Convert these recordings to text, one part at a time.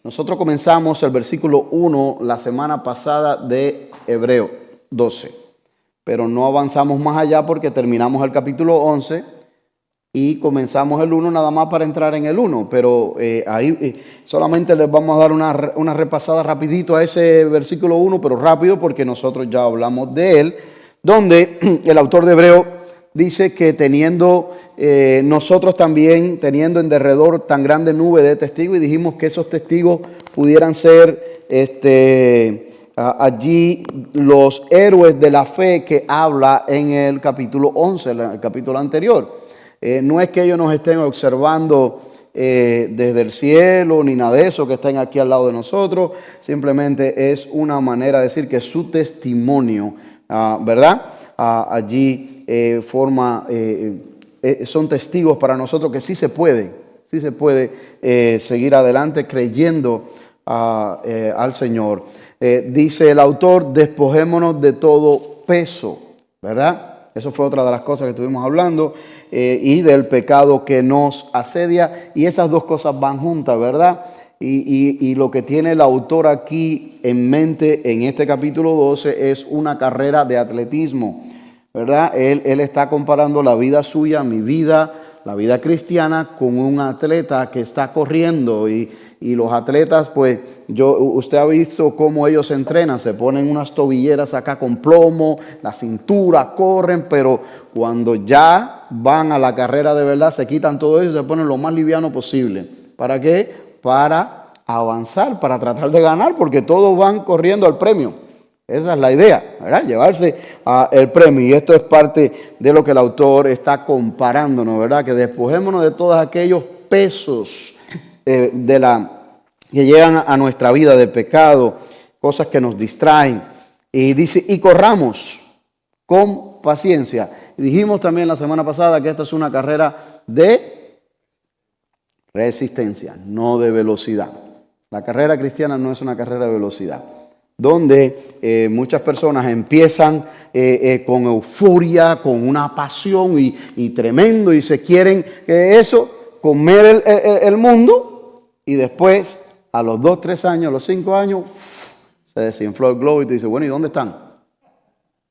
Nosotros comenzamos el versículo 1 la semana pasada de Hebreo 12, pero no avanzamos más allá porque terminamos el capítulo 11 y comenzamos el 1 nada más para entrar en el 1, pero ahí solamente les vamos a dar una repasada rapidito a ese versículo 1, pero rápido porque nosotros ya hablamos de él, donde el autor de Hebreo dice que teniendo nosotros también, teniendo en derredor tan grande nube de testigos, y dijimos que esos testigos pudieran ser allí los héroes de la fe que habla en el capítulo 11, el capítulo anterior. No es que ellos nos estén observando desde el cielo, ni nada de eso, que estén aquí al lado de nosotros. Simplemente es una manera de decir que su testimonio, ¿verdad? Allí son testigos para nosotros que sí se puede seguir adelante creyendo al Señor. Dice el autor, despojémonos de todo peso, ¿verdad? Eso fue otra de las cosas que estuvimos hablando, y del pecado que nos asedia. Y esas dos cosas van juntas, ¿verdad? Y lo que tiene el autor aquí en mente en este capítulo 12 es una carrera de atletismo, ¿verdad? Él está comparando la vida suya, mi vida, la vida cristiana, con un atleta que está corriendo. Y los atletas, pues, usted ha visto cómo ellos entrenan, se ponen unas tobilleras acá con plomo, la cintura, corren, pero cuando ya van a la carrera de verdad, se quitan todo eso y se ponen lo más liviano posible. ¿Para qué? Para avanzar, para tratar de ganar, porque todos van corriendo al premio. Esa es la idea, ¿verdad? Llevarse el premio. Y esto es parte de lo que el autor está comparándonos, ¿verdad? Que despojémonos de todos aquellos pesos que llegan a nuestra vida de pecado, cosas que nos distraen. Y dice, y corramos con paciencia. Y dijimos también la semana pasada que esta es una carrera de resistencia, no de velocidad. La carrera cristiana no es una carrera de velocidad, donde muchas personas empiezan con euforia, con una pasión y tremendo, y se quieren comer el mundo. Y después, a los 2, 3 años, a los 5 años, se desinfló el globo y te dice, bueno, ¿y dónde están?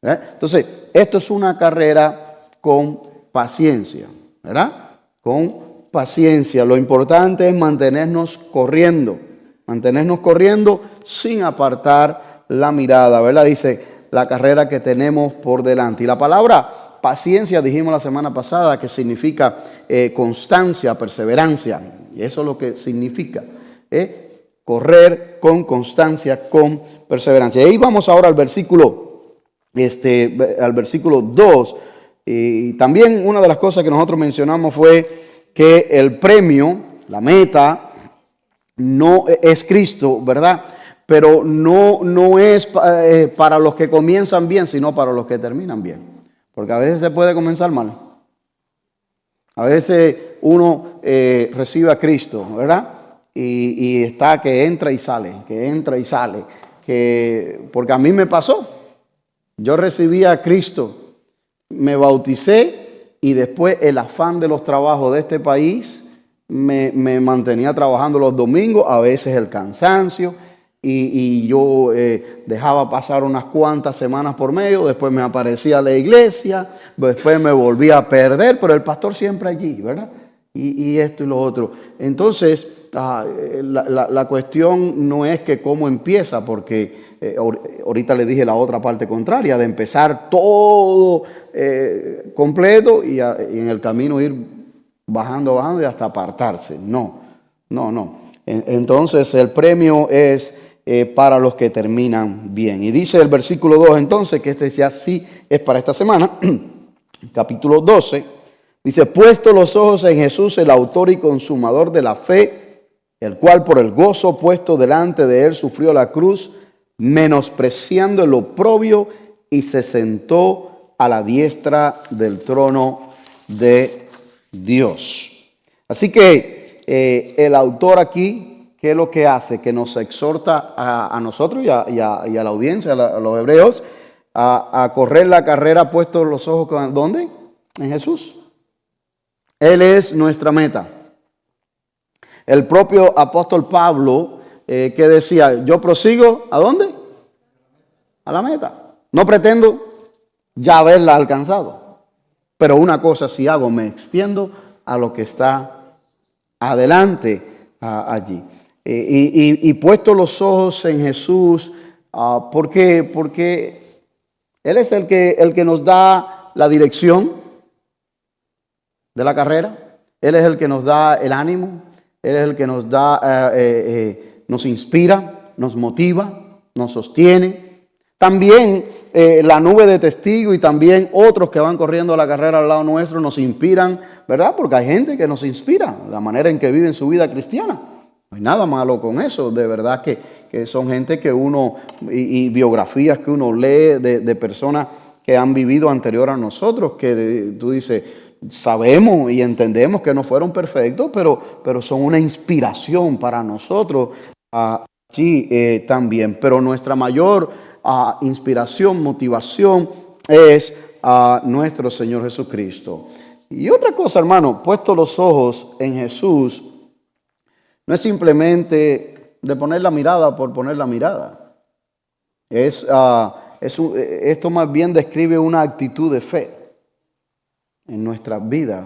Entonces, esto es una carrera con paciencia, ¿verdad? Con paciencia. Lo importante es mantenernos corriendo sin apartar la mirada, ¿verdad? Dice, la carrera que tenemos por delante. Y la palabra paciencia, dijimos la semana pasada, que significa constancia, perseverancia. Y eso es lo que significa, correr con constancia, con perseverancia. Y ahí vamos ahora al versículo 2. Y también una de las cosas que nosotros mencionamos fue que el premio, la meta, no es Cristo, ¿verdad? Pero no es para los que comienzan bien, sino para los que terminan bien. Porque a veces se puede comenzar mal. A veces uno recibe a Cristo, ¿verdad? Y está que entra y sale, porque a mí me pasó. Yo recibí a Cristo, me bauticé y después el afán de los trabajos de este país me mantenía trabajando los domingos, a veces el cansancio, y yo dejaba pasar unas cuantas semanas por medio, después me aparecía a la iglesia, después me volvía a perder, pero el pastor siempre allí, ¿verdad? Y esto y lo otro. Entonces, la cuestión no es que cómo empieza, porque ahorita le dije la otra parte contraria, de empezar todo completo y en el camino ir bajando y hasta apartarse. No. Entonces, el premio es para los que terminan bien. Y dice el versículo 2 entonces, que este ya sí es para esta semana, capítulo 12, dice, puesto los ojos en Jesús, el autor y consumador de la fe, el cual por el gozo puesto delante de él sufrió la cruz, menospreciando el oprobio, y se sentó a la diestra del trono de Dios. Así que el autor aquí, ¿qué es lo que hace? Que nos exhorta a nosotros y a la audiencia, a los hebreos, a correr la carrera puestos los ojos, ¿dónde? En Jesús. Él es nuestra meta. El propio apóstol Pablo que decía, yo prosigo, ¿a dónde? A la meta. No pretendo ya haberla alcanzado. Pero una cosa sí hago, me extiendo a lo que está adelante allí. Y puesto los ojos en Jesús, ¿por qué? Porque Él es el que nos da la dirección de la carrera. Él es el que nos da el ánimo. Él es el que nos da, nos inspira, nos motiva, nos sostiene. También la nube de testigos y también otros que van corriendo la carrera al lado nuestro nos inspiran, ¿verdad? Porque hay gente que nos inspira, la manera en que viven su vida cristiana. No hay nada malo con eso, de verdad que son gente que uno, y biografías que uno lee de personas que han vivido anterior a nosotros, que tú dices, sabemos y entendemos que no fueron perfectos, pero son una inspiración para nosotros allí también. Pero nuestra mayor inspiración, motivación es a nuestro Señor Jesucristo. Y otra cosa, hermano, puesto los ojos en Jesús, no es simplemente de poner la mirada por poner la mirada. Esto más bien describe una actitud de fe en nuestras vidas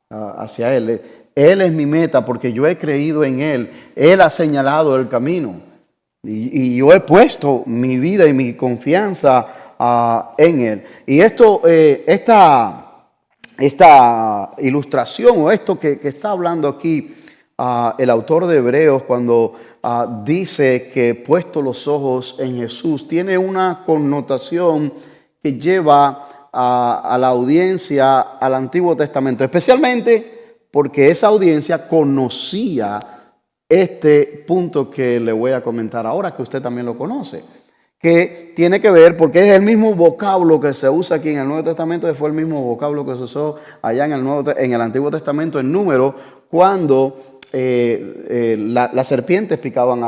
hacia Él. Él es mi meta porque yo he creído en Él. Él ha señalado el camino. Y yo he puesto mi vida y mi confianza en Él. Y esta ilustración o esto que está hablando aquí el autor de Hebreos cuando dice que puesto los ojos en Jesús, tiene una connotación que lleva a la audiencia al Antiguo Testamento, especialmente porque esa audiencia conocía este punto que le voy a comentar ahora, que usted también lo conoce, que tiene que ver, porque es el mismo vocablo que se usa aquí en el Nuevo Testamento, que fue el mismo vocablo que se usó allá en el Antiguo Testamento en Números, cuando las serpientes picaban,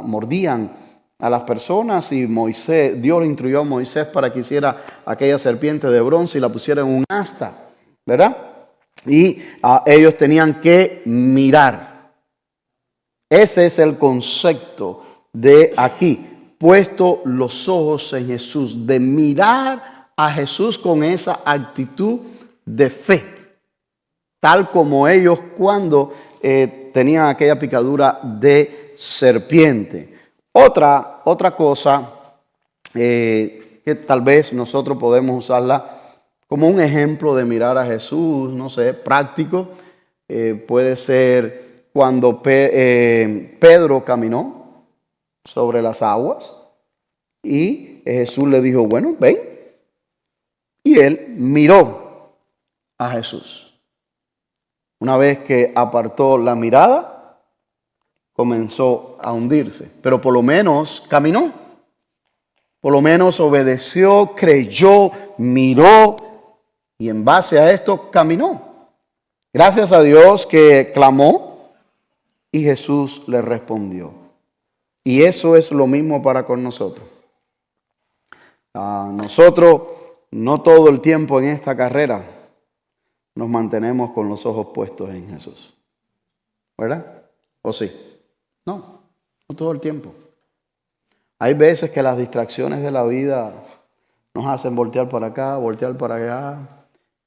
mordían a las personas, y Dios le instruyó a Moisés para que hiciera aquella serpiente de bronce y la pusiera en un asta, ¿verdad? Y ellos tenían que mirar. Ese es el concepto de aquí, puesto los ojos en Jesús, de mirar a Jesús con esa actitud de fe, tal como ellos cuando tenían aquella picadura de serpiente. Otra cosa que tal vez nosotros podemos usarla como un ejemplo de mirar a Jesús, no sé, práctico, puede ser cuando Pedro caminó sobre las aguas y Jesús le dijo, bueno, ven. Y él miró a Jesús. Una vez que apartó la mirada, comenzó a hundirse. Pero por lo menos caminó. Por lo menos obedeció, creyó, miró y en base a esto caminó. Gracias a Dios que clamó y Jesús le respondió. Y eso es lo mismo para con nosotros. Nosotros no todo el tiempo en esta carrera nos mantenemos con los ojos puestos en Jesús. ¿Verdad? ¿O sí? No todo el tiempo. Hay veces que las distracciones de la vida nos hacen voltear para acá, voltear para allá.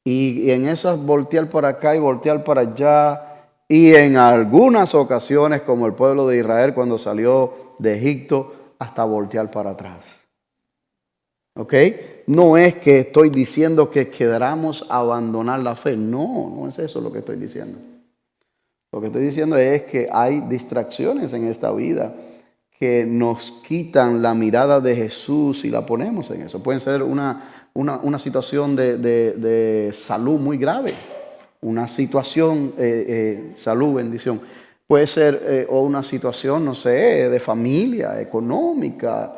Y en esas voltear para acá y voltear para allá, y en algunas ocasiones, como el pueblo de Israel cuando salió de Egipto, hasta voltear para atrás. ¿Ok? No es que estoy diciendo que queramos abandonar la fe. No es eso lo que estoy diciendo. Lo que estoy diciendo es que hay distracciones en esta vida que nos quitan la mirada de Jesús y la ponemos en eso. Puede ser una situación de salud muy grave, una situación, salud, bendición. Puede ser o una situación, no sé, de familia, económica.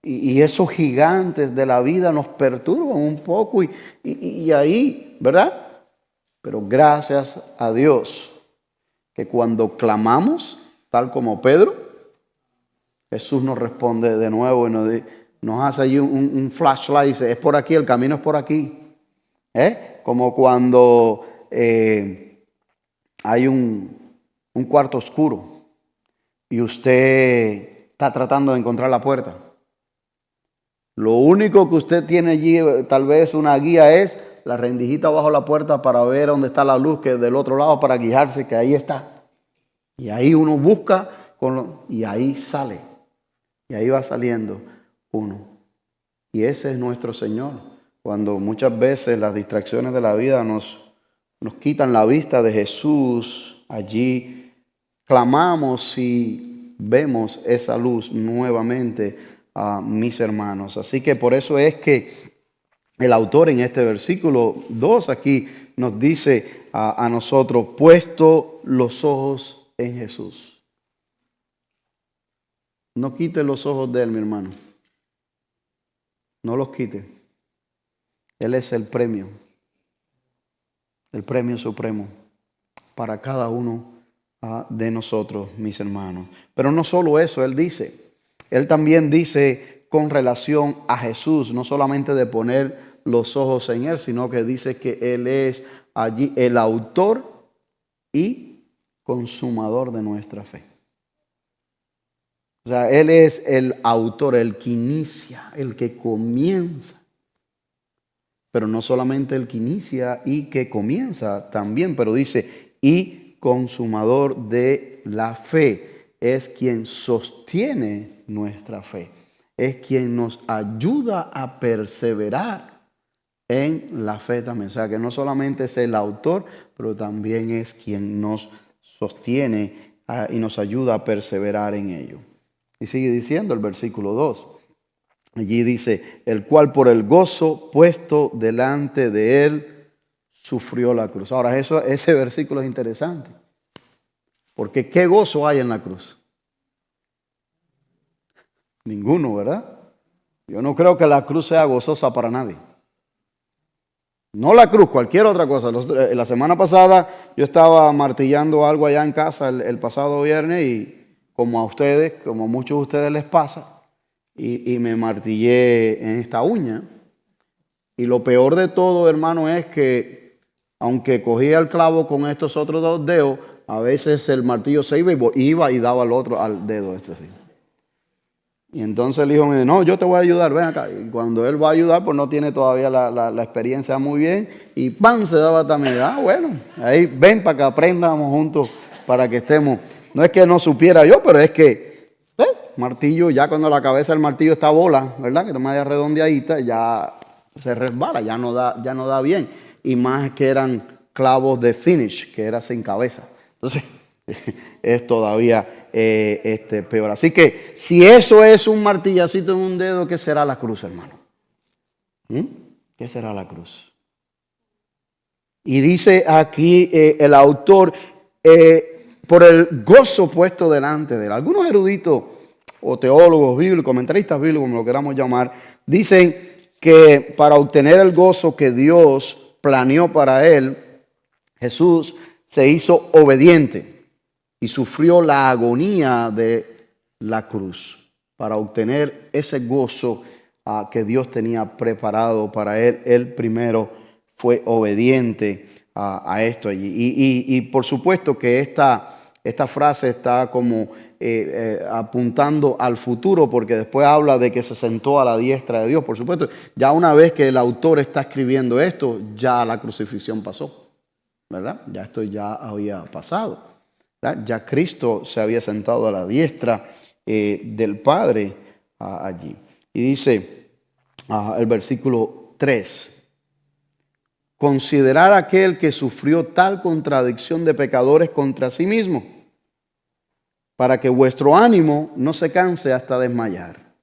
Y esos gigantes de la vida nos perturban un poco y ahí, ¿verdad? Pero gracias a Dios que cuando clamamos, tal como Pedro, Jesús nos responde de nuevo y nos hace allí un flashlight y dice, es por aquí, el camino es por aquí. Como cuando hay un cuarto oscuro y usted está tratando de encontrar la puerta. Lo único que usted tiene allí, tal vez una guía, es la rendijita bajo la puerta para ver dónde está la luz, que es del otro lado, para guiarse, que ahí está. Y ahí uno busca y ahí sale. Y ahí va saliendo uno. Y ese es nuestro Señor. Cuando muchas veces las distracciones de la vida nos quitan la vista de Jesús, allí clamamos y vemos esa luz nuevamente, mis hermanos. Así que por eso es que el autor en este versículo 2 aquí nos dice a nosotros, puesto los ojos en Jesús. No quite los ojos de él, mi hermano. No los quite. Él es el premio supremo para cada uno de nosotros, mis hermanos. Pero no solo eso, él también dice con relación a Jesús, no solamente de poner los ojos en él, sino que dice que él es allí el autor y consumador de nuestra fe. O sea, él es el autor, el que inicia, el que comienza. Pero no solamente el que inicia y que comienza también, pero dice, y consumador de la fe, es quien sostiene nuestra fe, es quien nos ayuda a perseverar en la fe también. O sea, que no solamente es el autor, pero también es quien nos sostiene y nos ayuda a perseverar en ello. Y sigue diciendo el versículo 2. Allí dice, el cual por el gozo puesto delante de él sufrió la cruz. Ahora, ese versículo es interesante. Porque ¿qué gozo hay en la cruz? Ninguno, ¿verdad? Yo no creo que la cruz sea gozosa para nadie. No la cruz, cualquier otra cosa. La semana pasada yo estaba martillando algo allá en casa el pasado viernes y como a ustedes, como a muchos de ustedes les pasa, y me martillé en esta uña. Y lo peor de todo, hermano, es que aunque cogía el clavo con estos otros dos dedos, a veces el martillo se iba y daba al dedo este así. Y entonces el hijo me dice, no, yo te voy a ayudar, ven acá. Y cuando él va a ayudar, pues no tiene todavía la experiencia muy bien. Y ¡pam! Se daba también. Bueno, ahí ven para que aprendamos juntos, para que estemos. No es que no supiera yo, pero es que martillo, ya cuando la cabeza del martillo está bola, ¿verdad? Que está media redondeadita, ya se resbala, ya no da bien. Y más que eran clavos de finish, que era sin cabeza. Entonces, es todavía peor. Así que, si eso es un martillacito en un dedo, ¿qué será la cruz, hermano? ¿Qué será la cruz? Y dice aquí el autor, por el gozo puesto delante de él. Algunos eruditos o teólogos bíblicos, comentaristas bíblicos, como lo queramos llamar, dicen que para obtener el gozo que Dios planeó para él, Jesús se hizo obediente y sufrió la agonía de la cruz para obtener ese gozo que Dios tenía preparado para él. Él primero fue obediente a esto allí. Y por supuesto que esta frase está como apuntando al futuro, porque después habla de que se sentó a la diestra de Dios. Por supuesto, ya una vez que el autor está escribiendo esto, ya la crucifixión pasó, ¿verdad? Ya esto ya había pasado, ¿verdad? Ya Cristo se había sentado a la diestra del Padre allí. Y dice el versículo 3. Considerar aquel que sufrió tal contradicción de pecadores contra sí mismo, para que vuestro ánimo no se canse hasta desmayar.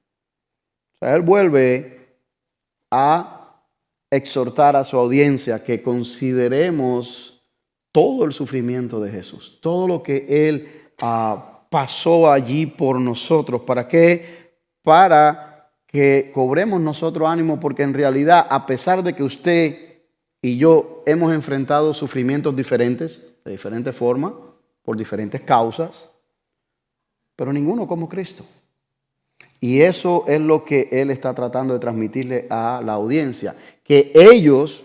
O sea, él vuelve a exhortar a su audiencia que consideremos todo el sufrimiento de Jesús, todo lo que él pasó allí por nosotros. ¿Para qué? Para que cobremos nosotros ánimo, porque en realidad, a pesar de que usted y yo hemos enfrentado sufrimientos diferentes, de diferentes formas, por diferentes causas, pero ninguno como Cristo. Y eso es lo que él está tratando de transmitirle a la audiencia, que ellos,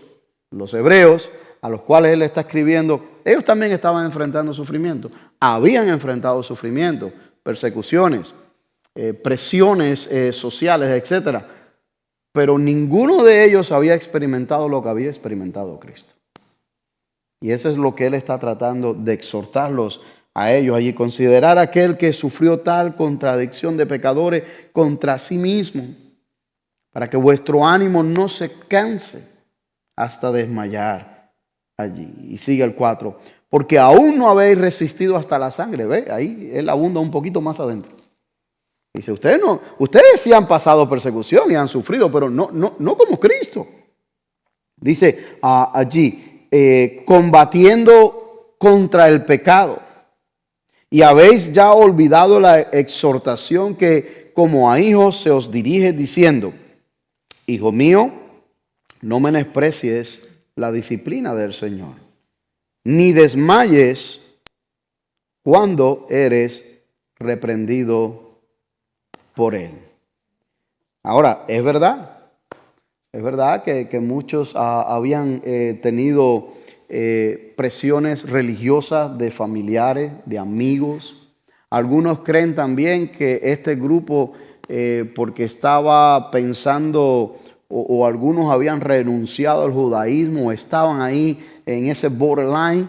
los hebreos, a los cuales él está escribiendo, ellos también estaban enfrentando sufrimiento, habían enfrentado sufrimiento, persecuciones, presiones sociales, etcétera. Pero ninguno de ellos había experimentado lo que había experimentado Cristo. Y eso es lo que Él está tratando de exhortarlos a ellos allí. Considerar aquel que sufrió tal contradicción de pecadores contra sí mismo, para que vuestro ánimo no se canse hasta desmayar allí. Y sigue el 4. Porque aún no habéis resistido hasta la sangre. ¿Ve? Ahí Él abunda un poquito más adentro. Dice, ustedes sí han pasado persecución y han sufrido, pero no como Cristo. Dice allí, combatiendo contra el pecado. Y habéis ya olvidado la exhortación que como a hijos se os dirige diciendo, hijo mío, no menosprecies la disciplina del Señor, ni desmayes cuando eres reprendido por Él. Ahora, es verdad que muchos habían tenido presiones religiosas de familiares, de amigos. Algunos creen también que este grupo, porque estaba pensando, o algunos habían renunciado al judaísmo, estaban ahí en ese borderline,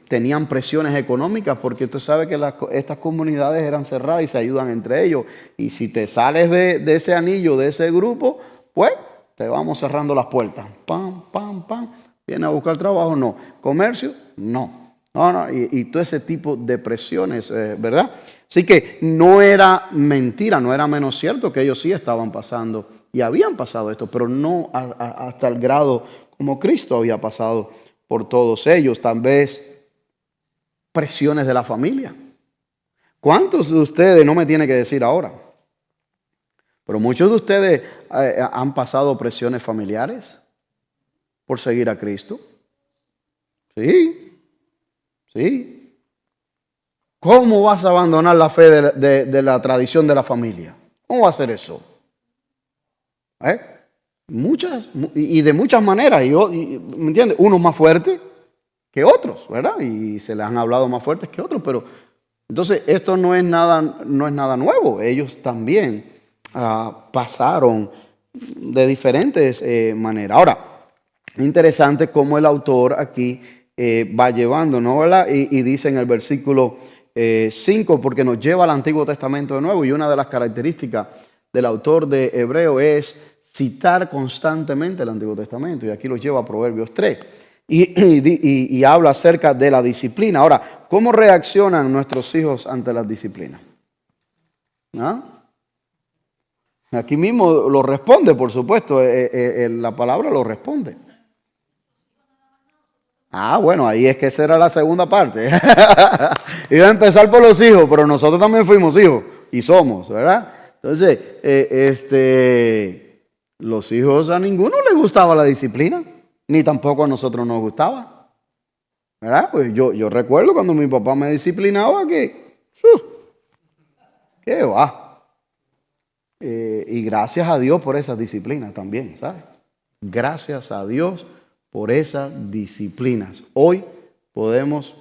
tenían presiones económicas, porque tú sabes que estas comunidades eran cerradas y se ayudan entre ellos. Y si te sales de ese anillo, de ese grupo, pues te vamos cerrando las puertas. Pam, pam, pam. ¿Viene a buscar trabajo? No. ¿Comercio? No. Y todo ese tipo de presiones, ¿verdad? Así que no era mentira, no era menos cierto que ellos sí estaban pasando y habían pasado esto, pero no hasta el grado como Cristo había pasado por todos ellos. Tal vez presiones de la familia. ¿Cuántos de ustedes, no me tiene que decir ahora, pero muchos de ustedes han pasado presiones familiares por seguir a Cristo? Sí. ¿Cómo vas a abandonar la fe de la tradición de la familia? ¿Cómo va a hacer eso? Muchas, y de muchas maneras. ¿Me entiendes? Unos más fuertes que otros, ¿verdad? Y se les han hablado más fuertes que otros, pero entonces esto no es nada nuevo. Ellos también pasaron de diferentes maneras. Ahora, interesante cómo el autor aquí va llevando, ¿no? ¿Verdad? Y dice en el versículo 5, porque nos lleva al Antiguo Testamento de nuevo, y una de las características del autor de Hebreo es citar constantemente el Antiguo Testamento, y aquí los lleva a Proverbios 3. Y habla acerca de la disciplina. Ahora, ¿cómo reaccionan nuestros hijos ante las disciplinas? Aquí mismo lo responde, por supuesto, la palabra lo responde. Bueno, ahí es que esa era la segunda parte. Iba a empezar por los hijos, pero nosotros también fuimos hijos y somos, ¿verdad? Entonces, los hijos, a ninguno le gustaba la disciplina, ni tampoco a nosotros nos gustaba, ¿verdad? Pues yo recuerdo cuando mi papá me disciplinaba que, ¿qué va? Y gracias a Dios por esa disciplina también, ¿sabes? Gracias a Dios por esas disciplinas. Hoy podemos,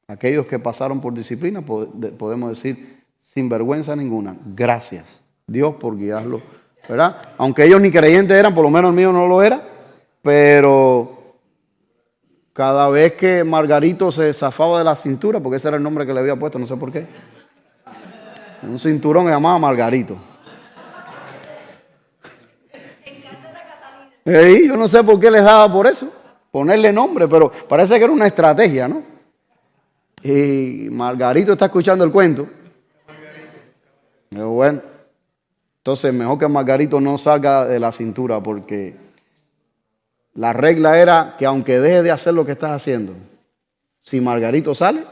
aquellos que pasaron por disciplina, podemos decir sin vergüenza ninguna, gracias Dios por guiarlos, ¿verdad? Aunque ellos ni creyentes eran, por lo menos el mío no lo era, pero cada vez que Margarito se zafaba de la cintura, porque ese era el nombre que le había puesto, no sé por qué, un cinturón que llamaba Margarito. Yo no sé por qué les daba por eso, ponerle nombre, pero parece que era una estrategia, ¿no? Y Margarito está escuchando el cuento. Pero bueno, entonces mejor que Margarito no salga de la cintura, porque la regla era que aunque deje de hacer lo que estás haciendo, si Margarito sale,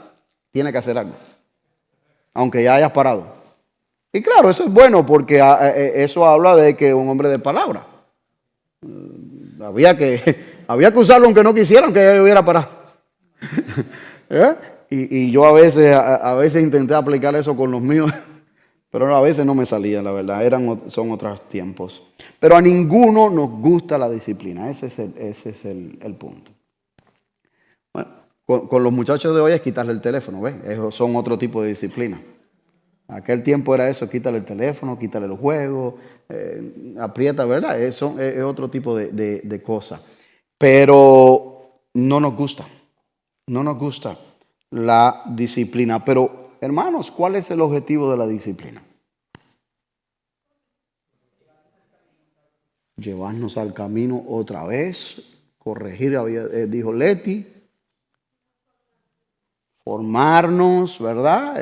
tiene que hacer algo, aunque ya hayas parado. Y claro, eso es bueno, porque eso habla de que un hombre de palabra. Había que usarlo aunque no quisiera, aunque ya hubiera parado. Y yo a veces intenté aplicar eso con los míos, pero a veces no me salía, la verdad. Son otros tiempos. Pero a ninguno nos gusta la disciplina. Ese es el punto. Bueno, con los muchachos de hoy es quitarle el teléfono, ¿ves? Esos son otro tipo de disciplina. Aquel tiempo era eso, quítale el teléfono, quítale los juegos, aprieta, ¿verdad? Eso es otro tipo de cosas. Pero no nos gusta la disciplina. Pero, hermanos, ¿cuál es el objetivo de la disciplina? Llevarnos al camino otra vez, corregir, dijo Leti, formarnos, ¿verdad?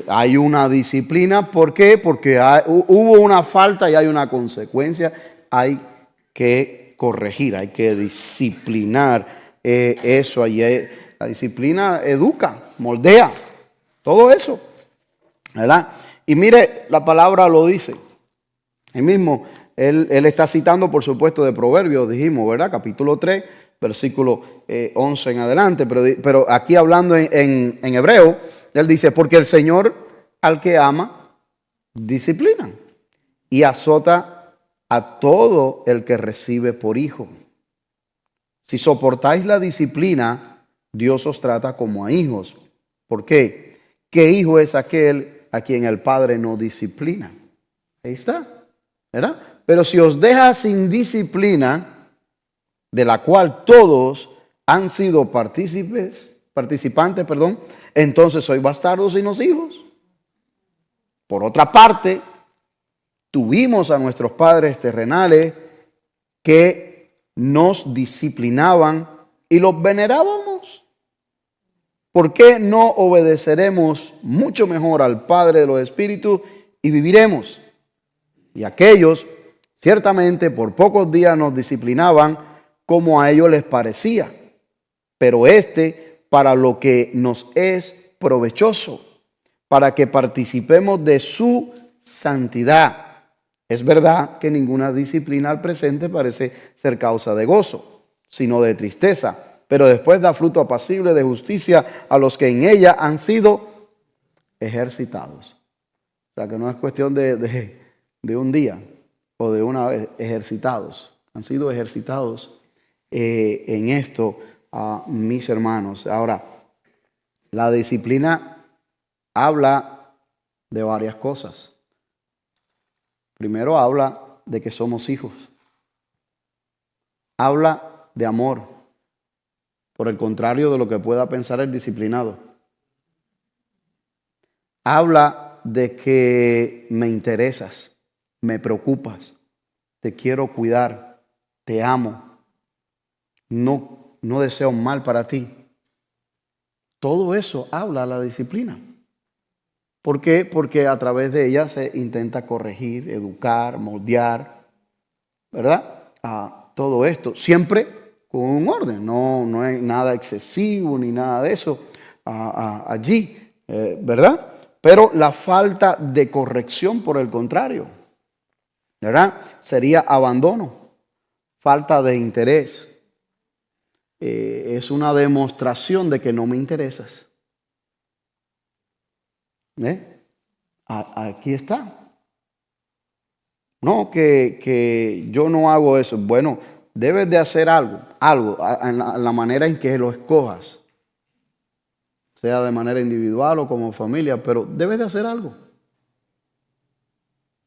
Hay una disciplina. ¿Por qué? Porque hubo una falta y hay una consecuencia. Hay que corregir, hay que disciplinar eso. La disciplina educa, moldea, todo eso, ¿verdad? Y mire, la palabra lo dice. Él mismo, él está citando, por supuesto, de Proverbios, dijimos, ¿verdad? Capítulo 3, versículo 11 en adelante. Pero aquí hablando en hebreo, él dice, porque el Señor al que ama, disciplina y azota a todo el que recibe por hijo. Si soportáis la disciplina, Dios os trata como a hijos. ¿Por qué? ¿Qué hijo es aquel a quien el Padre no disciplina? Ahí está, ¿verdad? Pero si os deja sin disciplina, de la cual todos han sido participantes, entonces sois bastardos y no hijos. Por otra parte, tuvimos a nuestros padres terrenales que nos disciplinaban y los venerábamos. ¿Por qué no obedeceremos mucho mejor al Padre de los Espíritus y viviremos? Y aquellos, ciertamente, por pocos días nos disciplinaban como a ellos les parecía, pero para lo que nos es provechoso, para que participemos de su santidad. Es verdad que ninguna disciplina al presente parece ser causa de gozo, sino de tristeza, pero después da fruto apacible de justicia a los que en ella han sido ejercitados. O sea que no es cuestión de un día o de una vez, ejercitados. Han sido ejercitados en esto, mis hermanos. Ahora, la disciplina habla de varias cosas. Primero habla de que somos hijos. Habla de amor. Por el contrario de lo que pueda pensar el disciplinado. Habla de que me interesas, me preocupas, te quiero cuidar, te amo, no deseo mal para ti. Todo eso habla la disciplina. ¿Por qué? Porque a través de ella se intenta corregir, educar, moldear, ¿verdad? Todo esto, siempre con un orden, no hay nada excesivo ni nada de eso allí, ¿verdad? Pero la falta de corrección, por el contrario, ¿verdad? Sería abandono, falta de interés. Es una demostración de que no me interesas. Aquí está. No, que yo no hago eso. Bueno, debes de hacer algo en la manera en que lo escojas, sea de manera individual o como familia, pero debes de hacer algo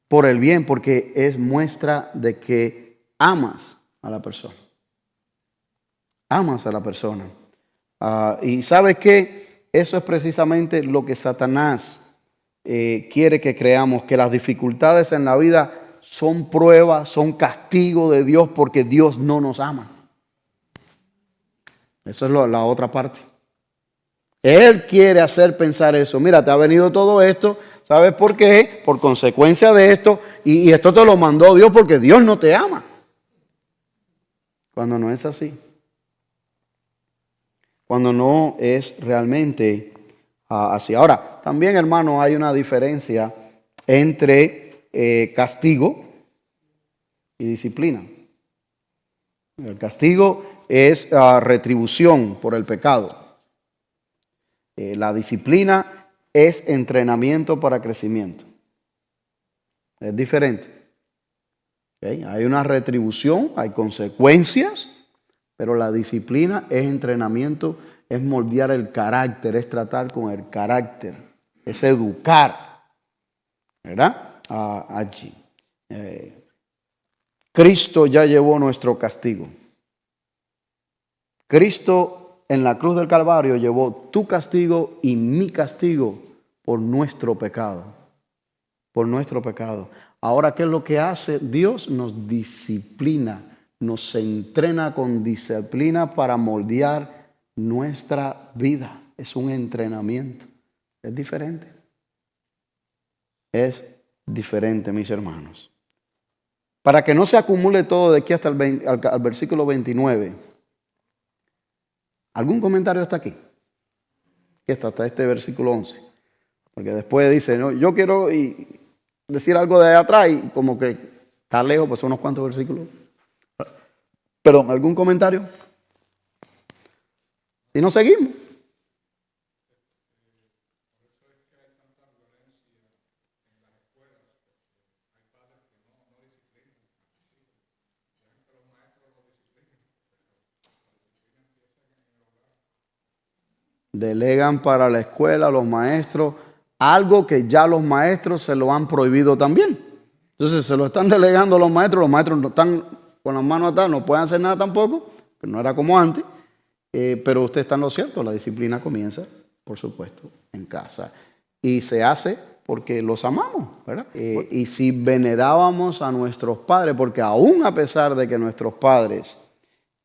por el bien, porque es muestra de que amas a la persona. Amas a la persona. Y ¿sabes qué? Eso es precisamente lo que Satanás quiere que creamos, que las dificultades en la vida son pruebas, son castigo de Dios porque Dios no nos ama. Eso es la otra parte. Él quiere hacer pensar eso. Mira, te ha venido todo esto, ¿sabes por qué? Por consecuencia de esto, y esto te lo mandó Dios porque Dios no te ama. Cuando no es así. Cuando no es realmente así. Ahora, también, hermano, hay una diferencia entre castigo y disciplina. El castigo es retribución por el pecado. La disciplina es entrenamiento para crecimiento. Es diferente. ¿Okay? Hay una retribución, hay consecuencias, Pero la disciplina es entrenamiento, es moldear el carácter, es tratar con el carácter, es educar, ¿verdad? Allí. Cristo ya llevó nuestro castigo. Cristo en la cruz del Calvario llevó tu castigo y mi castigo por nuestro pecado. Por nuestro pecado. Ahora, ¿qué es lo que hace? Dios nos disciplina, nos entrena con disciplina para moldear nuestra vida. Es un entrenamiento. Es diferente. Es diferente, mis hermanos. Para que no se acumule todo de aquí hasta al versículo 29. ¿Algún comentario hasta aquí? Hasta este versículo 11. Porque después dice, no, yo quiero decir algo de allá atrás y como que está lejos, pues son unos cuantos versículos. Perdón, ¿algún comentario? Si no, seguimos. Delegan para la escuela, los maestros, algo que ya los maestros se lo han prohibido también. Entonces se lo están delegando a los maestros no están con las manos atadas, no pueden hacer nada tampoco, pero no era como antes. Pero usted está en lo cierto, la disciplina comienza, por supuesto, en casa. Y se hace porque los amamos, ¿verdad? Y si venerábamos a nuestros padres, porque aún a pesar de que nuestros padres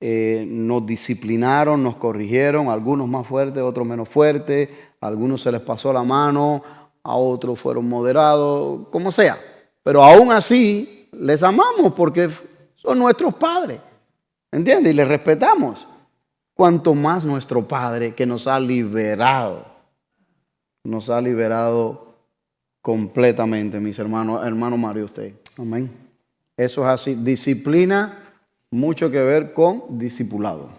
nos disciplinaron, nos corrigieron, algunos más fuertes, otros menos fuertes, a algunos se les pasó la mano, a otros fueron moderados, como sea. Pero aún así les amamos porque son nuestros padres, ¿entiendes? Y les respetamos. Cuanto más nuestro Padre que nos ha liberado completamente, mis hermanos, hermano Mario, usted. Amén. Eso es así. Disciplina, mucho que ver con discipulado.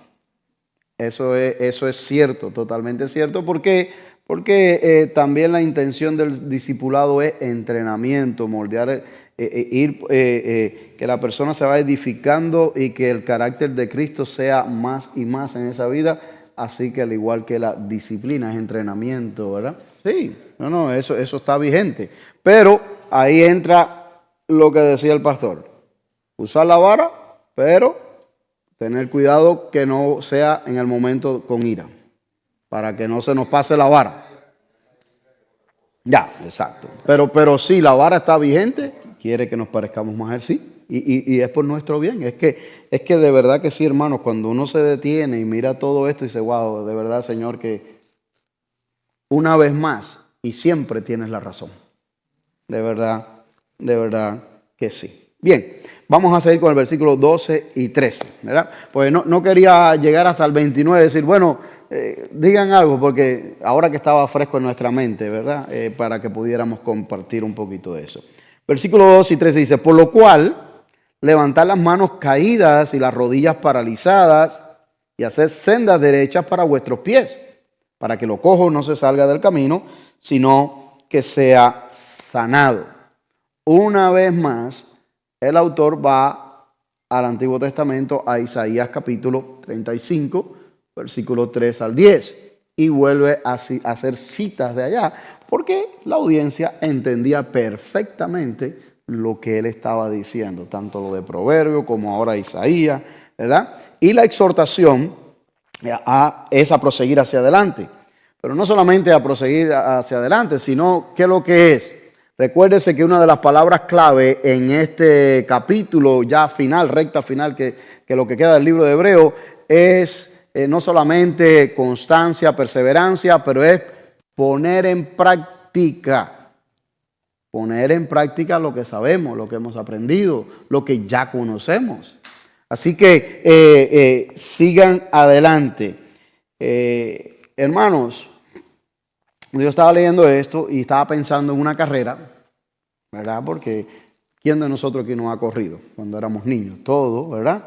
Eso es cierto, totalmente cierto. ¿Por qué? Porque también la intención del discipulado es entrenamiento, moldear, que la persona se va edificando y que el carácter de Cristo sea más y más en esa vida. Así que al igual que la disciplina es entrenamiento, ¿verdad? Sí, eso está vigente. Pero ahí entra lo que decía el pastor. Usar la vara, pero tener cuidado que no sea en el momento con ira, para que no se nos pase la vara. Ya, exacto. Pero sí, la vara está vigente, quiere que nos parezcamos más a él, sí. Y es por nuestro bien. Es que de verdad que sí, hermanos, cuando uno se detiene y mira todo esto y dice, wow, de verdad, Señor, que una vez más y siempre tienes la razón. De verdad que sí. Bien, vamos a seguir con el versículo 12 y 13, ¿verdad? Pues no quería llegar hasta el 29 y decir, bueno, digan algo, porque ahora que estaba fresco en nuestra mente, ¿verdad? Para que pudiéramos compartir un poquito de eso. Versículo 12 y 13 dice, por lo cual, levantad las manos caídas y las rodillas paralizadas y hacer sendas derechas para vuestros pies, para que lo cojo no se salga del camino, sino que sea sanado. Una vez más, el autor va al Antiguo Testamento, a Isaías capítulo 35, versículo 3 al 10, y vuelve a hacer citas de allá, porque la audiencia entendía perfectamente lo que él estaba diciendo, tanto lo de Proverbio como ahora Isaías, ¿verdad? Y la exhortación es a proseguir hacia adelante, pero no solamente a proseguir hacia adelante, sino ¿qué es lo que es? Recuérdese que una de las palabras clave en este capítulo ya final, recta final, que lo que queda del libro de Hebreo es no solamente constancia, perseverancia, pero es poner en práctica. Poner en práctica lo que sabemos, lo que hemos aprendido, lo que ya conocemos. Así que sigan adelante. Hermanos, yo estaba leyendo esto y estaba pensando en una carrera, ¿verdad? Porque ¿quién de nosotros aquí no ha corrido cuando éramos niños? Todos, ¿verdad?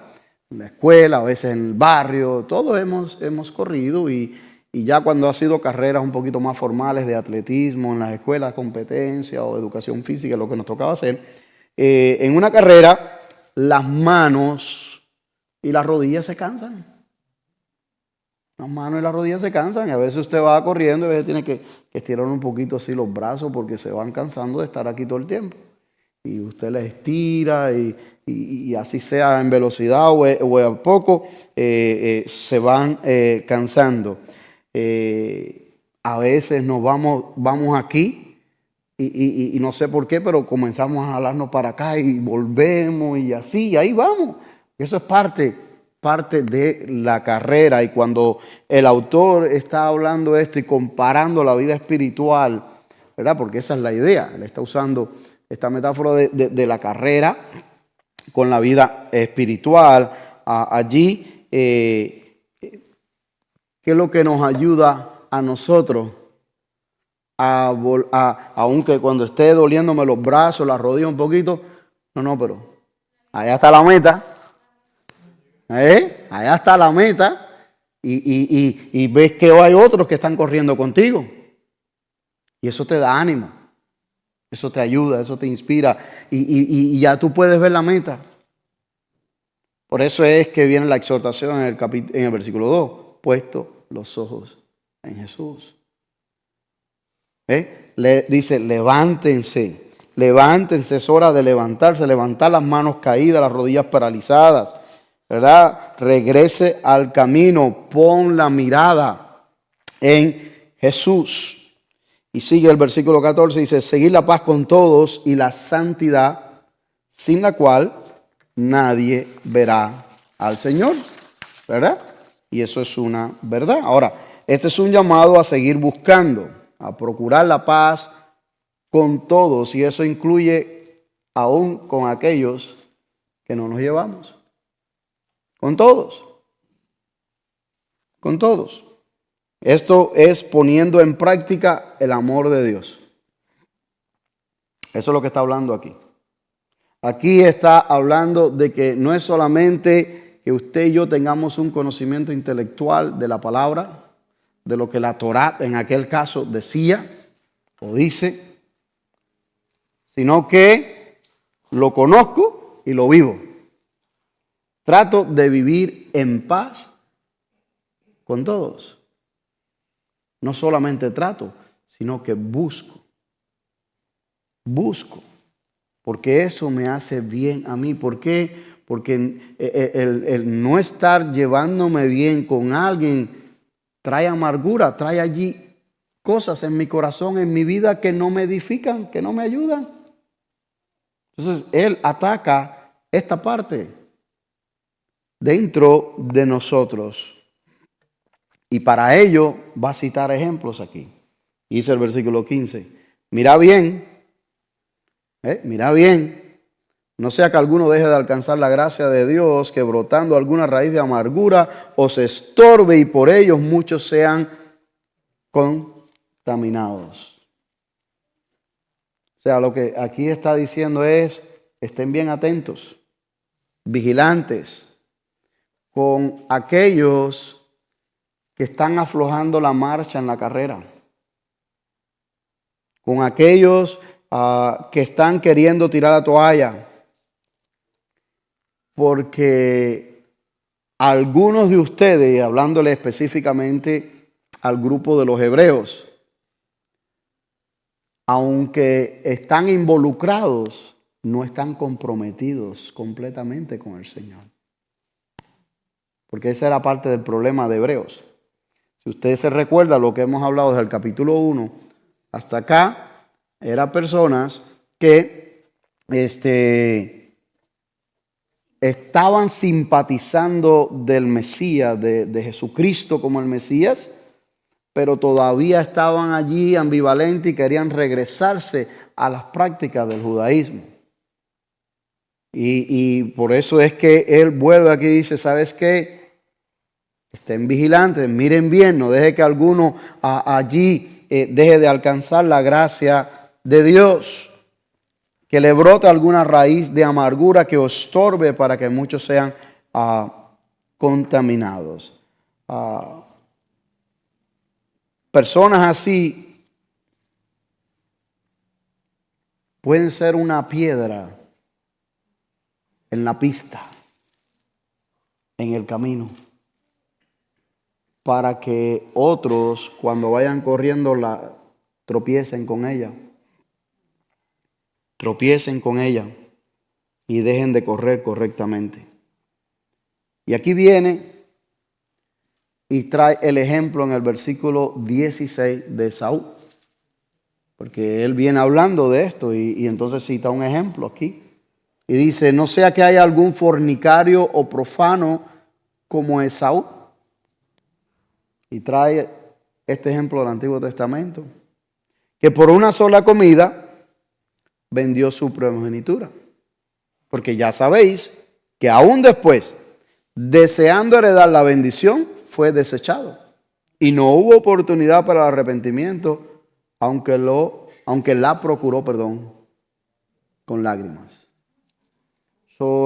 En la escuela, a veces en el barrio, todos hemos corrido y ya cuando ha sido carreras un poquito más formales de atletismo, en las escuelas, competencia o educación física, lo que nos tocaba hacer, en una carrera las manos y las rodillas se cansan. Las manos y las rodillas se cansan y a veces usted va corriendo y a veces tiene que estirar un poquito así los brazos porque se van cansando de estar aquí todo el tiempo. Y usted les estira y así sea en velocidad o a poco, se van cansando. A veces nos vamos aquí y no sé por qué, pero comenzamos a jalarnos para acá y volvemos y así, y ahí vamos. Eso es parte de la carrera. Y cuando el autor está hablando esto y comparando la vida espiritual, ¿verdad? Porque esa es la idea. Él está usando esta metáfora de la carrera con la vida espiritual. Allí, ¿qué es lo que nos ayuda a nosotros? Aunque cuando esté doliéndome los brazos, las rodillas un poquito, no, pero allá está la meta. Allá está la meta y ves que hay otros que están corriendo contigo. Y eso te da ánimo, eso te ayuda, eso te inspira y ya tú puedes ver la meta. Por eso es que viene la exhortación en el versículo 2, puesto los ojos en Jesús. Le dice, levántense, es hora de levantarse, levantar las manos caídas, las rodillas paralizadas, ¿verdad? Regrese al camino, pon la mirada en Jesús. Y sigue el versículo 14, dice, seguid la paz con todos y la santidad, sin la cual nadie verá al Señor, ¿verdad? Y eso es una verdad. Ahora, este es un llamado a seguir buscando, a procurar la paz con todos, y eso incluye aún con aquellos que no nos llevamos. Con todos. Con todos. Esto es poniendo en práctica el amor de Dios. Eso es lo que está hablando aquí. Aquí está hablando de que no es solamente que usted y yo tengamos un conocimiento intelectual de la palabra, de lo que la Torá en aquel caso decía o dice, sino que lo conozco y lo vivo. Trato de vivir en paz con todos. No solamente trato, sino que busco. Busco. Porque eso me hace bien a mí. ¿Por qué? Porque el no estar llevándome bien con alguien trae amargura, trae allí cosas en mi corazón, en mi vida que no me edifican, que no me ayudan. Entonces, él ataca esta parte dentro de nosotros. Y para ello va a citar ejemplos aquí. Dice el versículo 15. Mira bien, no sea que alguno deje de alcanzar la gracia de Dios, que brotando alguna raíz de amargura os estorbe y por ellos muchos sean contaminados. O sea, lo que aquí está diciendo es, estén bien atentos, vigilantes con aquellos que están aflojando la marcha en la carrera, con aquellos que están queriendo tirar la toalla, porque algunos de ustedes, hablándole específicamente al grupo de los hebreos, aunque están involucrados, no están comprometidos completamente con el Señor. Porque esa era parte del problema de Hebreos. Si usted se recuerda lo que hemos hablado desde el capítulo 1 hasta acá, eran personas que estaban simpatizando del Mesías, de Jesucristo como el Mesías, pero todavía estaban allí ambivalentes y querían regresarse a las prácticas del judaísmo. Y por eso es que él vuelve aquí y dice, ¿sabes qué? Estén vigilantes, miren bien, no deje que alguno allí deje de alcanzar la gracia de Dios, que le brote alguna raíz de amargura que os estorbe para que muchos sean contaminados. Personas así pueden ser una piedra en la pista, en el camino. para que otros, cuando vayan corriendo, tropiecen con ella. Tropiecen con ella y dejen de correr correctamente. Y aquí viene y trae el ejemplo en el versículo 16 de Saúl. Porque él viene hablando de esto y entonces cita un ejemplo aquí. Y dice, no sea que haya algún fornicario o profano como Esaú. Y trae este ejemplo del Antiguo Testamento. Que por una sola comida vendió su primogenitura. Porque ya sabéis que aún después, deseando heredar la bendición, fue desechado. Y no hubo oportunidad para el arrepentimiento, aunque la procuró, con lágrimas.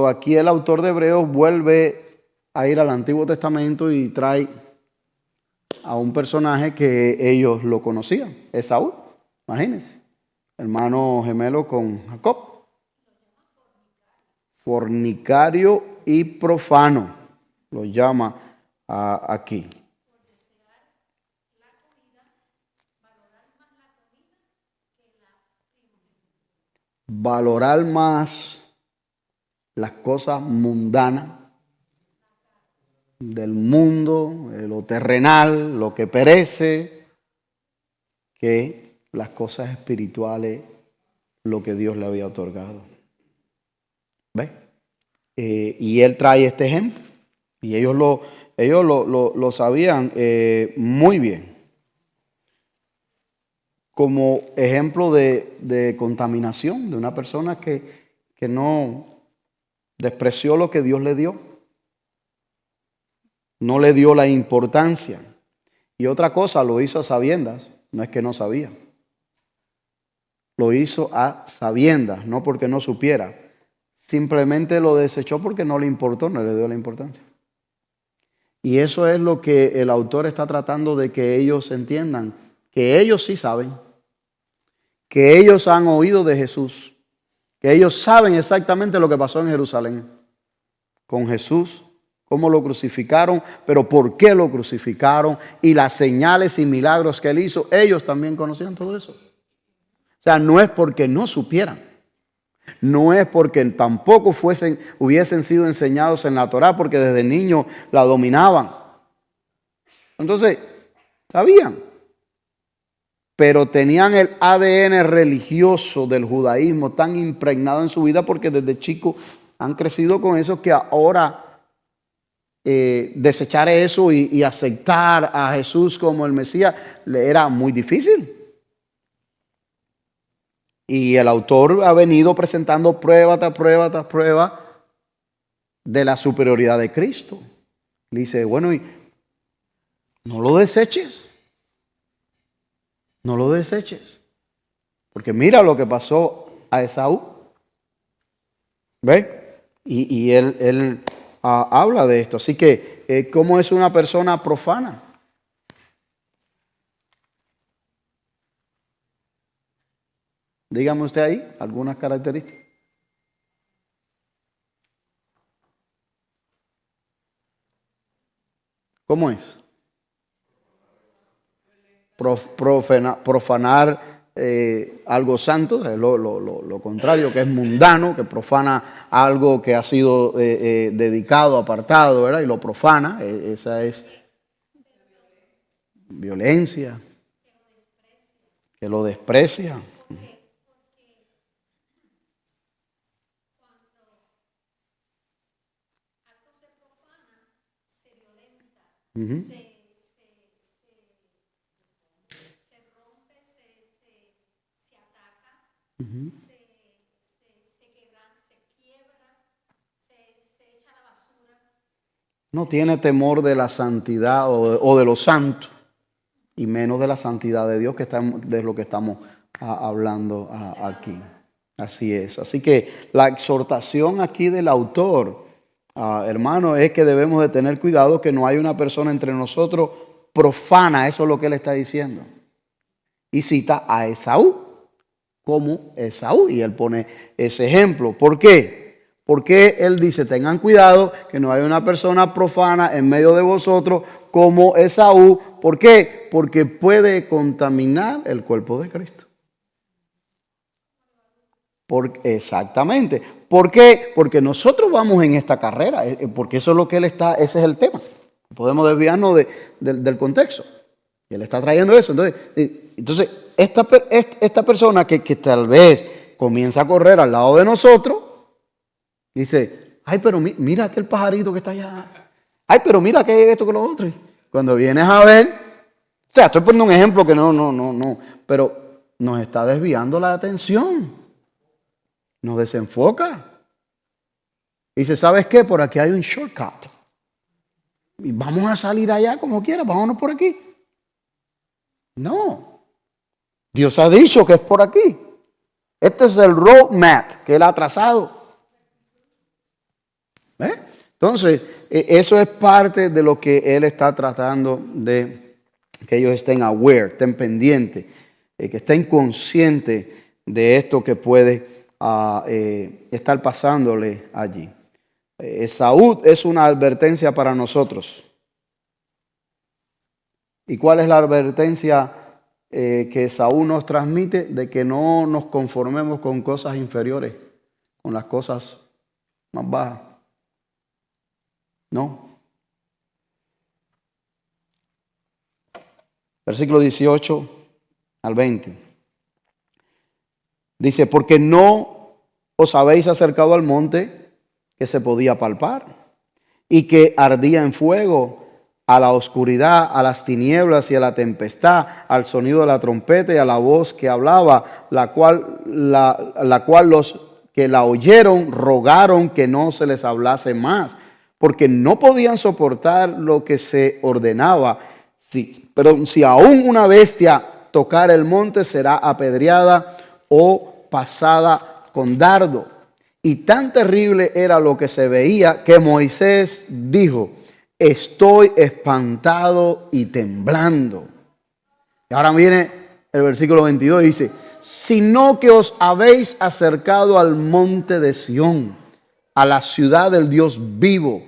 Aquí el autor de Hebreos vuelve a ir al Antiguo Testamento y trae a un personaje que ellos lo conocían, Esaú, imagínense, hermano gemelo con Jacob. Fornicario y profano, lo llama aquí. Valorar más las cosas mundanas del mundo, lo terrenal, lo que perece, que las cosas espirituales, lo que Dios le había otorgado. ¿Ves? Y él trae este ejemplo y ellos lo sabían muy bien. Como ejemplo de contaminación de una persona que no despreció lo que Dios le dio. No le dio la importancia. Y otra cosa, lo hizo a sabiendas, no es que no sabía. Lo hizo a sabiendas, no porque no supiera. Simplemente lo desechó porque no le importó, no le dio la importancia. Y eso es lo que el autor está tratando de que ellos entiendan, que ellos sí saben, que ellos han oído de Jesús, que ellos saben exactamente lo que pasó en Jerusalén con Jesús, cómo lo crucificaron, pero por qué lo crucificaron y las señales y milagros que él hizo, ellos también conocían todo eso. O sea, no es porque no supieran, no es porque tampoco hubiesen sido enseñados en la Torá, porque desde niños la dominaban. Entonces, sabían, pero tenían el ADN religioso del judaísmo tan impregnado en su vida porque desde chicos han crecido con eso, que ahora desechar eso y aceptar a Jesús como el Mesías le era muy difícil. Y el autor ha venido presentando prueba tras prueba tras prueba de la superioridad de Cristo. Le dice, bueno, y no lo deseches. No lo deseches. Porque mira lo que pasó a Esaú. ¿Ve? Y él habla de esto. Así que, ¿cómo es una persona profana? Dígame usted ahí algunas características. ¿Cómo es? Profanar algo santo, lo contrario, que es mundano, que profana algo que ha sido dedicado, apartado, ¿verdad? Y lo profana, esa es violencia, que lo desprecia. Uh-huh. Uh-huh. No tiene temor de la santidad o de lo santo, y menos de la santidad de Dios, que de lo que estamos hablando aquí. Así es. Así que la exhortación aquí del autor, hermano, es que debemos de tener cuidado que no hay una persona entre nosotros profana. Eso es lo que él está diciendo. Y cita a Esaú como Esaú. Y él pone ese ejemplo. ¿Por qué? ¿Por qué él dice, tengan cuidado que no haya una persona profana en medio de vosotros como Esaú? ¿Por qué? Porque puede contaminar el cuerpo de Cristo. Exactamente. ¿Por qué? Porque nosotros vamos en esta carrera, porque eso es lo que él está, ese es el tema. Podemos desviarnos del contexto. Y él está trayendo eso. Entonces esta persona que tal vez comienza a correr al lado de nosotros, dice, ay, pero mira aquel pajarito que está allá. Ay, pero mira que esto que lo otro. Cuando vienes a ver, o sea, estoy poniendo un ejemplo que no, pero nos está desviando la atención. Nos desenfoca. Dice, ¿sabes qué? Por aquí hay un shortcut. Y vamos a salir allá como quiera, vámonos por aquí. No. Dios ha dicho que es por aquí. Este es el roadmap que él ha trazado. Entonces, eso es parte de lo que él está tratando de que ellos estén aware, estén pendientes, que estén conscientes de esto que puede estar pasándole allí. Esaú es una advertencia para nosotros. ¿Y cuál es la advertencia que Esaú nos transmite? De que no nos conformemos con cosas inferiores, con las cosas más bajas. No. Versículo 18 al 20. Dice, porque no os habéis acercado al monte que se podía palpar y que ardía en fuego, a la oscuridad, a las tinieblas y a la tempestad, al sonido de la trompeta y a la voz que hablaba, la cual los que la oyeron rogaron que no se les hablase más, porque no podían soportar lo que se ordenaba. Sí, pero si aún una bestia tocar el monte, será apedreada o pasada con dardo. Y tan terrible era lo que se veía que Moisés dijo, estoy espantado y temblando. Y ahora viene el versículo 22 y dice, sino que os habéis acercado al monte de Sión, a la ciudad del Dios vivo,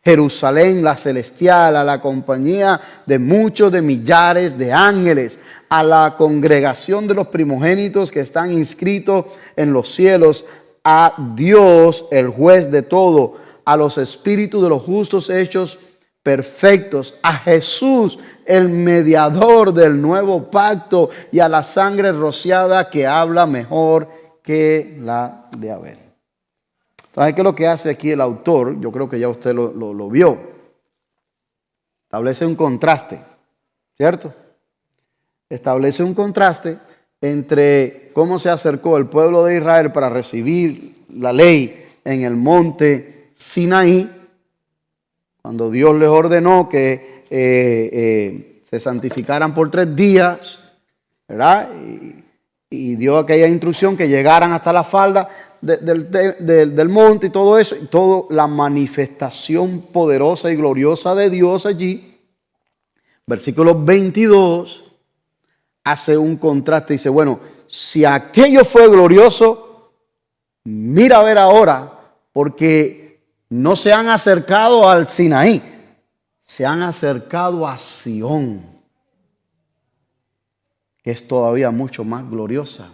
Jerusalén la celestial, a la compañía de muchos de millares de ángeles, a la congregación de los primogénitos que están inscritos en los cielos, a Dios el juez de todo, a los espíritus de los justos hechos perfectos, a Jesús el mediador del nuevo pacto y a la sangre rociada que habla mejor que la de Abel. ¿Sabe qué es lo que hace aquí el autor? Yo creo que ya usted lo vio. Establece un contraste, ¿cierto? Establece un contraste entre cómo se acercó el pueblo de Israel para recibir la ley en el monte Sinaí, cuando Dios les ordenó que se santificaran por 3 días, ¿verdad? Y dio aquella instrucción que llegaran hasta la falda del monte y todo eso, y toda la manifestación poderosa y gloriosa de Dios allí. Versículo 22 hace un contraste y dice, bueno, si aquello fue glorioso, mira a ver ahora, porque no se han acercado al Sinaí, se han acercado a Sión, que es todavía mucho más gloriosa,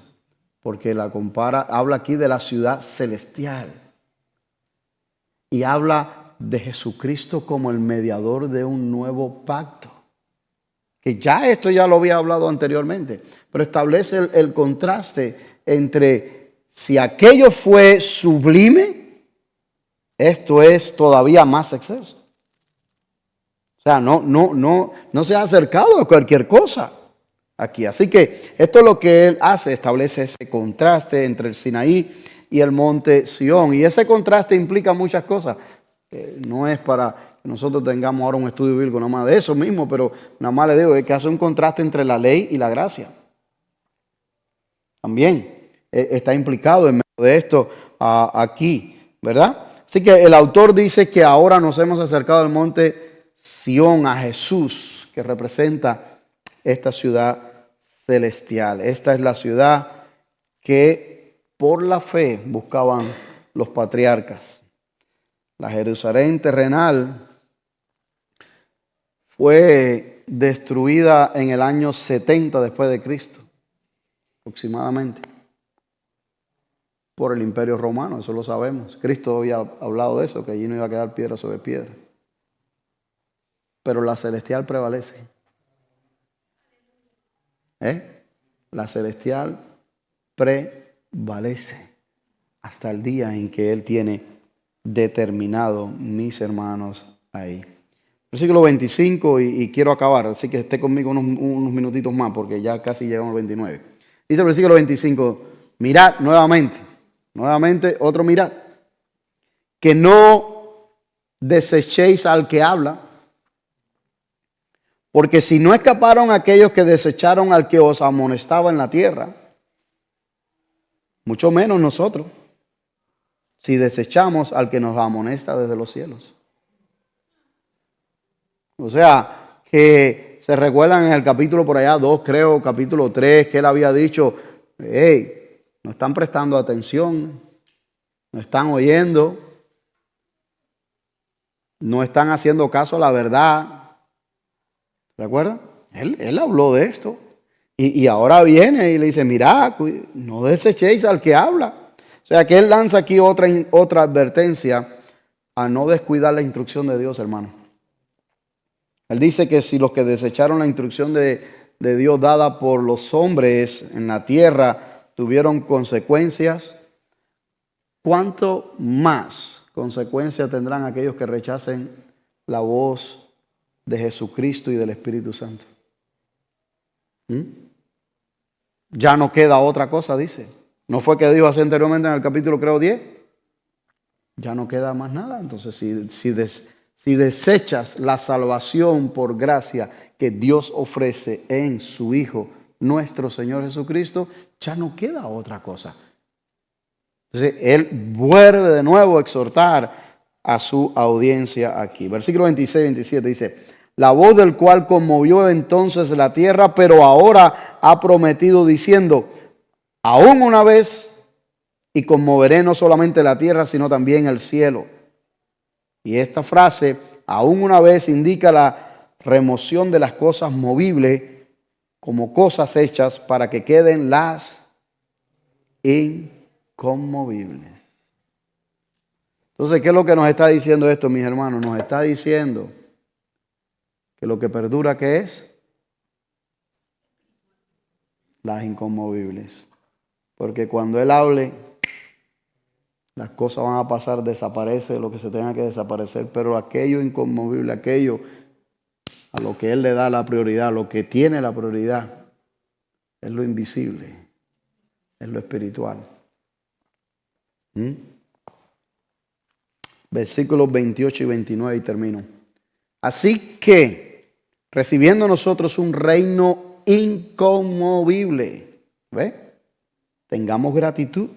porque la compara, habla aquí de la ciudad celestial y habla de Jesucristo como el mediador de un nuevo pacto. Que ya esto ya lo había hablado anteriormente, pero establece el contraste entre si aquello fue sublime, esto es todavía más exceso. O sea, no se ha acercado a cualquier cosa aquí. Así que esto es lo que él hace, establece ese contraste entre el Sinaí y el monte Sión. Y ese contraste implica muchas cosas. No es para que nosotros tengamos ahora un estudio bíblico nada más de eso mismo, pero nada más le digo es que hace un contraste entre la ley y la gracia. También está implicado en medio de esto aquí, ¿verdad? Así que el autor dice que ahora nos hemos acercado al monte Sión, a Jesús, que representa esta ciudad celestial. Esta es la ciudad que por la fe buscaban los patriarcas. La Jerusalén terrenal fue destruida en el año 70 después de Cristo, aproximadamente, por el Imperio Romano, eso lo sabemos. Cristo había hablado de eso, que allí no iba a quedar piedra sobre piedra. Pero la celestial prevalece. La celestial prevalece hasta el día en que Él tiene determinado, mis hermanos, ahí. Versículo 25, y quiero acabar, así que esté conmigo unos minutitos más, porque ya casi llegamos al 29. Dice el versículo 25, mirad nuevamente otro mirad, que no desechéis al que habla, porque si no escaparon aquellos que desecharon al que os amonestaba en la tierra, mucho menos nosotros, si desechamos al que nos amonesta desde los cielos. O sea, que se recuerdan en el capítulo por allá 2, creo, capítulo 3, que él había dicho, hey, no están prestando atención, no están oyendo, no están haciendo caso a la verdad. ¿Recuerdan? Él habló de esto. Y ahora viene y le dice, mirad, no desechéis al que habla. O sea, que él lanza aquí otra advertencia a no descuidar la instrucción de Dios, hermano. Él dice que si los que desecharon la instrucción de Dios dada por los hombres en la tierra tuvieron consecuencias, ¿cuánto más consecuencias tendrán aquellos que rechacen la voz de Jesucristo y del Espíritu Santo? Ya no queda otra cosa, dice. ¿No fue que dijo así anteriormente en el capítulo, creo, 10? Ya no queda más nada. Entonces, si desechas la salvación por gracia que Dios ofrece en su Hijo, nuestro Señor Jesucristo, ya no queda otra cosa. Entonces, Él vuelve de nuevo a exhortar a su audiencia aquí. Versículo 26 y 27 dice, la voz del cual conmovió entonces la tierra, pero ahora ha prometido diciendo, aún una vez, y conmoveré no solamente la tierra, sino también el cielo. Y esta frase, aún una vez, indica la remoción de las cosas movibles como cosas hechas para que queden las inconmovibles. Entonces, ¿qué es lo que nos está diciendo esto, mis hermanos? Nos está diciendo que lo que perdura, ¿qué es? Las inconmovibles. Porque cuando Él hable, las cosas van a pasar, desaparece lo que se tenga que desaparecer, pero aquello inconmovible, aquello a lo que Él le da la prioridad, lo que tiene la prioridad, es lo invisible, es lo espiritual. Versículos 28 y 29 y termino. Así que, recibiendo nosotros un reino inconmovible, ¿ve? Tengamos gratitud.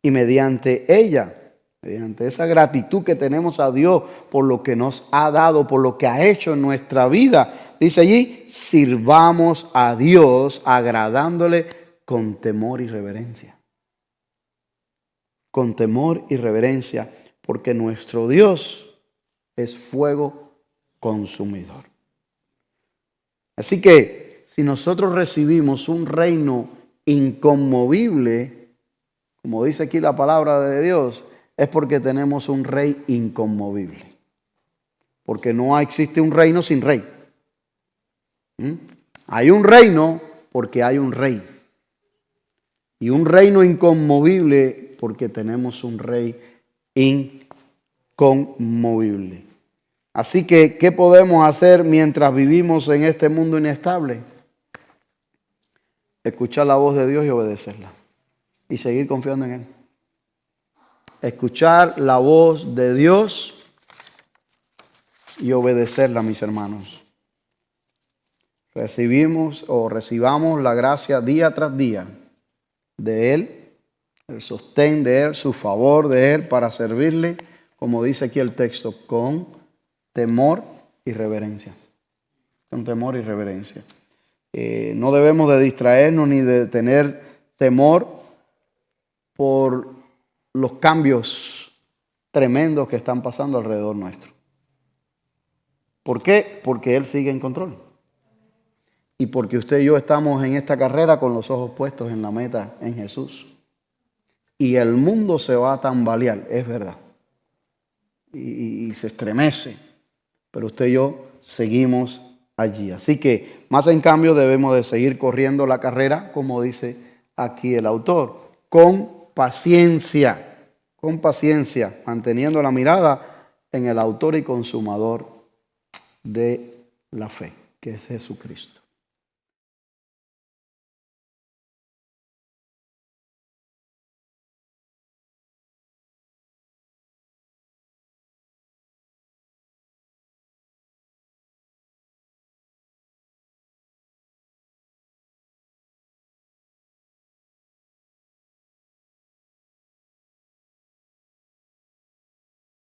Y mediante ella, mediante esa gratitud que tenemos a Dios por lo que nos ha dado, por lo que ha hecho en nuestra vida, dice allí, sirvamos a Dios agradándole con temor y reverencia. Con temor y reverencia, porque nuestro Dios es fuego consumidor. Así que si nosotros recibimos un reino inconmovible, como dice aquí la palabra de Dios, es porque tenemos un rey inconmovible. Porque no existe un reino sin rey. Hay un reino porque hay un rey. Y un reino inconmovible porque tenemos un rey inconmovible. Así que, ¿qué podemos hacer mientras vivimos en este mundo inestable? Escuchar la voz de Dios y obedecerla. Y seguir confiando en Él. Escuchar la voz de Dios y obedecerla, mis hermanos. Recibamos la gracia día tras día de Él, el sostén de Él, su favor de Él para servirle, como dice aquí el texto, con temor y reverencia. Con temor y reverencia. No debemos de distraernos ni de tener temor por los cambios tremendos que están pasando alrededor nuestro. ¿Por qué? Porque Él sigue en control. Y porque usted y yo estamos en esta carrera con los ojos puestos en la meta, en Jesús. Y el mundo se va a tambalear, es verdad. Y se estremece. Pero usted y yo seguimos allí. Así que, más en cambio, debemos de seguir corriendo la carrera, como dice aquí el autor, con paciencia, manteniendo la mirada en el autor y consumador de la fe, que es Jesucristo.